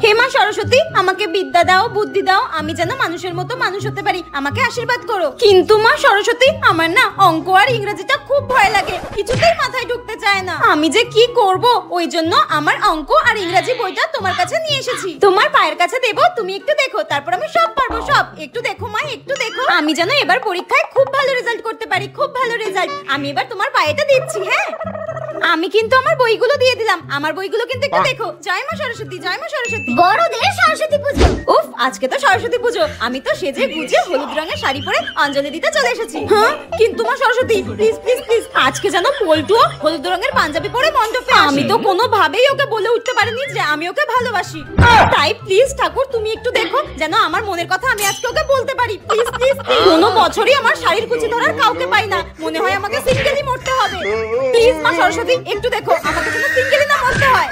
হে মা সরস্বতী, আমাকে বিদ্যা দাও, বুদ্ধি দাও, আমি যেন মানুষের মতো মানুষ হতে পারি, আমাকে আশীর্বাদ করো। কিন্তু মা সরস্বতী, আমার না অঙ্ক আর ইংরেজিটা খুব ভয় লাগে, কিছুতেই মাথায় ঢুকতে চায় না। আমি যে কি করব, ওই জন্য আমার অঙ্ক আর ইংরেজি বইটা তোমার কাছে নিয়ে এসেছি। তোমার পায়ের কাছে দেবো, তুমি একটু দেখো, তারপর আমি সব পারবো, সব। একটু দেখো মা, একটু দেখো, আমি যেন এবার পরীক্ষায় খুব ভালো রেজাল্ট করতে পারি, খুব ভালো রেজাল্ট। আমি এবার তোমার পায়েটা দিচ্ছি। হ্যাঁ, আমি কিন্তু আমার বইগুলো দিয়ে দিলাম, আমার বইগুলো কিন্তু একটু দেখো। জয় মা সরস্বতী, জয় মা সরস্বতী। বড়দের সরস্বতী পুজো। উফ, আজকে তো সরস্বতী পুজো, আমি তো সেজে গুজে হলুদ রঙের শাড়ি পরে অঞ্জলি দিতে চলে এসেছি। হ্যাঁ, কিন্তু মা সরস্বতী, প্লিজ প্লিজ প্লিজ, আজকে যেন পল্টুও হলুদ রঙের পাঞ্জাবি পরে মণ্ডপে আসে। আমি তো কোনোভাবেই ওকে বলে উঠতে পারিনি যে আমি ওকে ভালোবাসি। তাই প্লিজ ঠাকুর, তুমি একটু দেখো যেন আমার মনের কথা আমি আজকে ওকে বলতে পারি। প্লিজ প্লিজ, কোনো বছরই আমার শাড়ির কুচি ধরার কাউকে পাই না, মনে হয় আমাকে সিঙ্গেলই মরতে হবে। প্লিজ মা সরস্বতী, একটু দেখো আমাকে যেন সিঙ্গেলই না মরতে হয়।